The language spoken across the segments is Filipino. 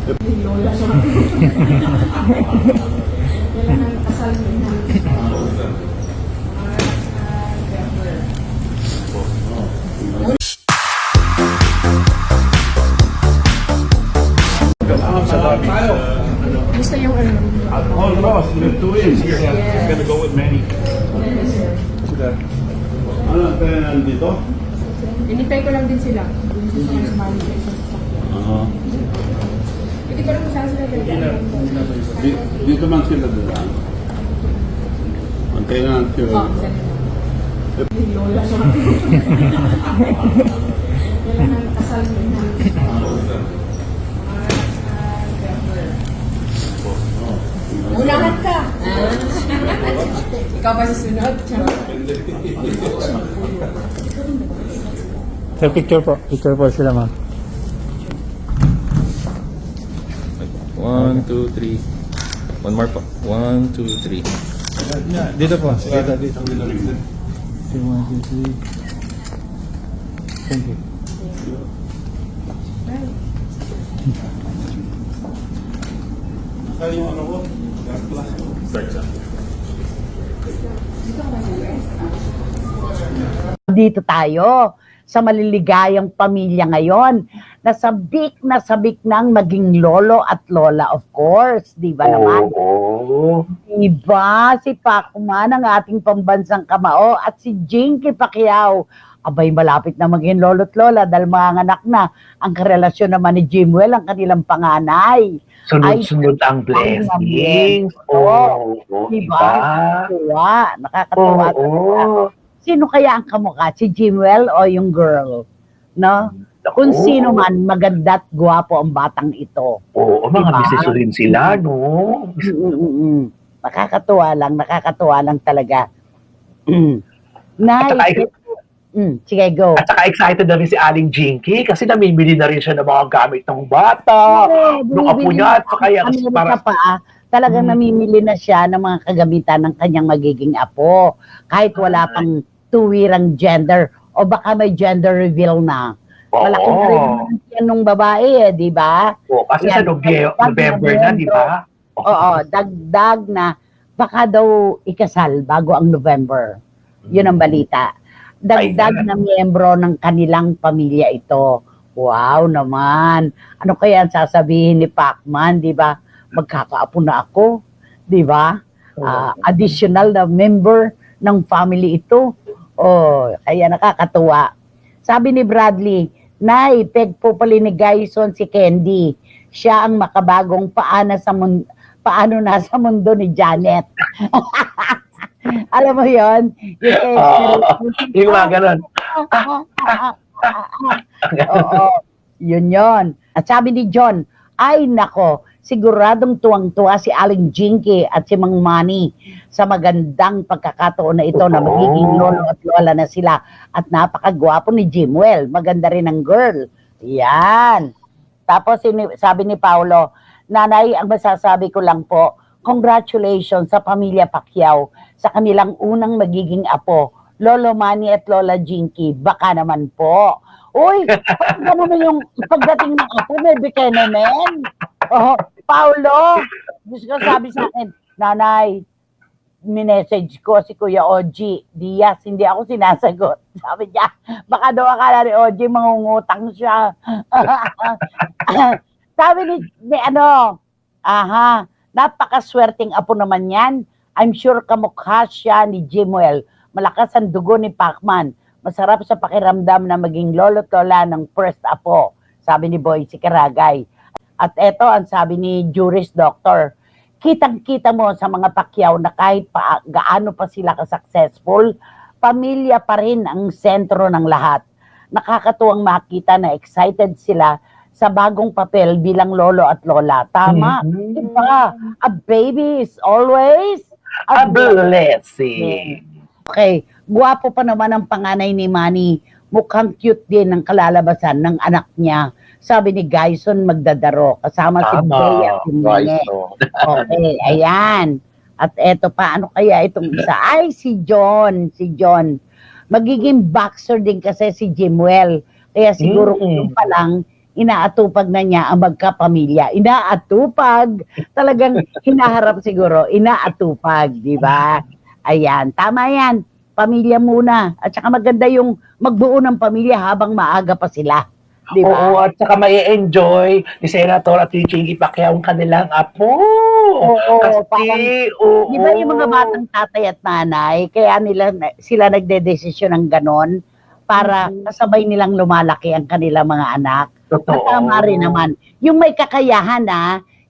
Lola siya. Kailangan kasal mo na. Gusto yung ano? Oh, no, the two is here. I'm gonna go with Manny. Ano, kaya nandito? Initay ko lang din sila. Gusto ko sumali sa isang sasakyan. Hindi ko lang kung saan sila dyan. Dito man sila dito. Antayin na sila. Lola siya. Kailangan kasal mo na. Unahan ka. Ikaw ba susunod? Sir, picture po. Picture po sila, ma'am. 1, 2, 3. One more po. 1, 2, 3. Dito po. Dito, dito. 1, 2, 3. Thank you. Saan yung ano ko? Dito tayo sa maliligayang pamilya ngayon. Nasabik na sabik ng maging lolo at lola, of course. Di ba naman? Oo. Diba? Si Pacman ang ating pambansang kamao at si Jinky Pacquiao. Abay, malapit na maging lolo at lola dahil mga anak na. Ang karelasyon naman ni Jimwell, ang kanilang panganay. Sunod-sunod ang blessings. Oo. Diba? Diba? Nakakatuwa. Oo. Sino kaya ang kamukha? Si Jimwell o yung girl? No? Kung sino man, maganda at gwapo ang batang ito. Oo, mga Diba? misis rin sila, no? Nakakatuwa lang talaga. At Nice. saka, Sige, go. at saka excited na rin si Aling Jinky kasi namimili na rin siya ng mga gamit ng bata, ng apo niya, at saka yung Talagang namimili na siya ng mga kagamitan ng kanyang magiging apo. Kahit wala pang tuwirang gender o baka may gender reveal na. Malaki na rin yan nung babae di ba? Oo, kasi Yan, sa November na, di ba? Oo, dagdag na baka daw ikasal bago ang November. Yun ang balita. Dagdag na miyembro ng kanilang pamilya ito. Wow naman. Ano kaya ang sasabihin ni Pacman, di ba? Magkakaapo na ako, di ba? Additional na member ng family ito. Oh, kaya nakakatuwa. Sabi ni Bradley, Nay, peg po pala ni Gaison si Candy. Siya ang makabagong paano nasa mundo ni Janet. Alam mo yon? Yung mga ganon. Oo, yun. At sabi ni John, ay nako, siguradong tuwang-tuwa si Aling Jinky at si Mang Manny sa magandang pagkakataon na ito na magiging lolo at lola na sila. At napakagwapo ni Jimwell. Maganda rin ang girl. Yan. Tapos sabi ni Paolo, Nanay, ang masasabi ko lang po, congratulations sa pamilya Pacquiao sa kanilang unang magiging apo, Lolo Manny at Lola Jinky. Baka naman po. Uy, baka naman yung pagdating ng apo, may bikene men. Oh, Paulo, gusto ko sabi sa akin, Nanay, minessage ko si Kuya Oji Diaz, hindi ako sinasagot. Sabi niya, baka daw akala ni Oji, mangungutang siya. Sabi ni napakaswerteng apo naman yan. I'm sure kamukha siya ni Jimwell. Malakas ang dugo ni Pacman. Masarap sa pakiramdam na maging lolo't lola ng first apo. Sabi ni Boy si Karagay. At eto ang sabi ni Juris Doctor. Kitang-kita mo sa mga Pacquiao na kahit gaano pa sila ka-successful, pamilya pa rin ang sentro ng lahat. Nakakatuwang makita na excited sila sa bagong papel bilang lolo at lola. Tama. Diba? A baby is always A blessing. Okay. Guwapo pa naman ang panganay ni Manny. Mukhang cute din ang kalalabasan ng anak niya. Sabi ni Gaison magdadaro. Kasama si Bea at si Nene. Okay, ayan. At eto pa, ano kaya itong isa? Ay, si John. Magiging boxer din kasi si Jimwell. Kaya siguro yun pa lang, inaatupag na niya ang magkapamilya. Inaatupag, talagang hinaharap siguro, inaatupag, di ba? Ayan, tama yan. Pamilya muna. At saka maganda yung magbuo ng pamilya habang maaga pa sila. Di ba? Oo, at saka mai-enjoy ni Senator at ni Chingy Pacquiao ang kanilang apo. Oo, Kasi, oo. Di ba yung mga batang tatay at nanay, kaya sila nagdedesisyon ng ganon para kasabay nilang lumalaki ang kanilang mga anak. Totoo. At tama rin naman. Yung may kakayahan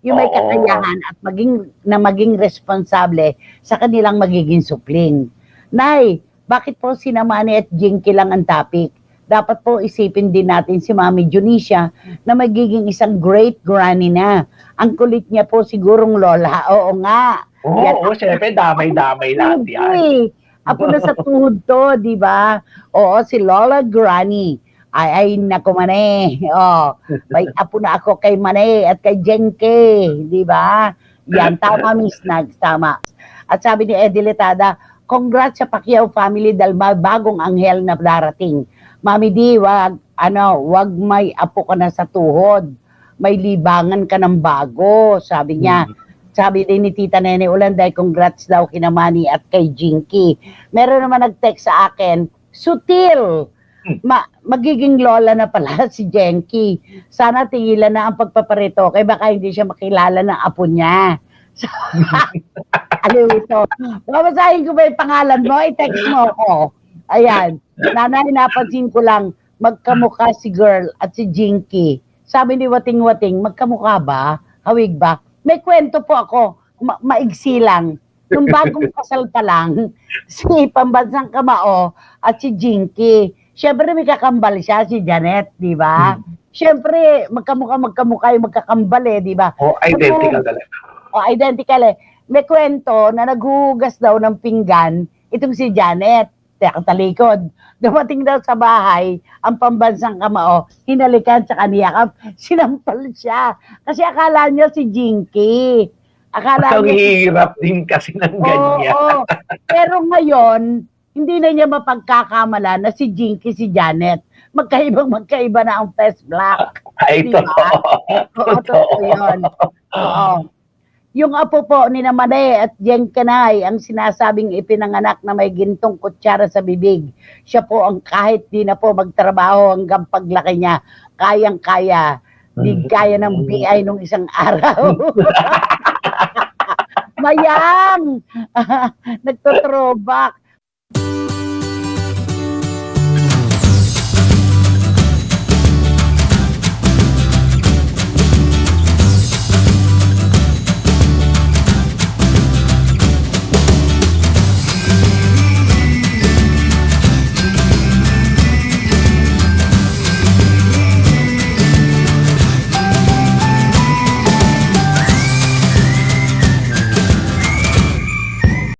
yung may Oo. kakayahan at maging responsable sa kanilang magiging supling. Nay, bakit po si Manny at Jinky lang ang topic? Dapat po isipin din natin si Mami Junicia na magiging isang great granny na. Ang kulit niya po sigurong lola. Oo nga. Oo, syempre, damay-damay lahat yan. Uy, apo na sa tuhod to, di ba? Oo, si Lola Granny. Ay, naku mane. Oh, may apo na ako kay Mane at kay Jenke, di ba? Yan, tama, Miss Nags, tama. At sabi ni Eddie Letada, congrats sa Pacquiao family dahil may bagong anghel na darating. Mami D, wag may apo ka na sa tuhod. May libangan ka ng bago, sabi niya. Sabi din ni Tita Nene Ulanday, congrats daw kina Manny at kay Jinky. Meron naman nag-text sa akin, sutil. Magiging lola na pala si Jenky. Sana tigilan na ang pagpaparito kaya baka hindi siya makilala ng apo niya. Aliw ito. Babasahin ko ba yung pangalan mo? I-text mo ako. Ayan. Nanay, napansin ko lang, magkamukha si girl at si Jinky. Sabi ni Wating-Wating, magkamukha ba? Hawig ba? May kwento po ako, maigsi lang. Nung bagong kasal pa lang, si Pambansang Kamao at si Jinky, syempre may kakambal siya, si Janet, di ba? Syempre, magkamukha yung magkakambal di ba? Identical talaga. Identical May kwento na naghuhugas daw ng pinggan, itong si Janet, talikod. Dumating daw sa bahay, ang Pambansang Kamao, hinalikan sa kaniya, sinampal siya. Kasi akala niya si Jinky. Ang hirap din kasi ng ganyan. Oo. Pero ngayon, hindi na niya mapagkakamala na si Jinky, si Janet. Magkaiba na ang face black. Ay, Diba? totoo. Yun. Oo. Yung apo po ni Namade at Jen Kanay, ang sinasabing ipinanganak na may gintong kutsara sa bibig. Siya po ang kahit di na po magtrabaho hanggang paglaki niya, kayang-kaya. Di kaya ng BI nung isang araw. Mayang! Nagto-throwback.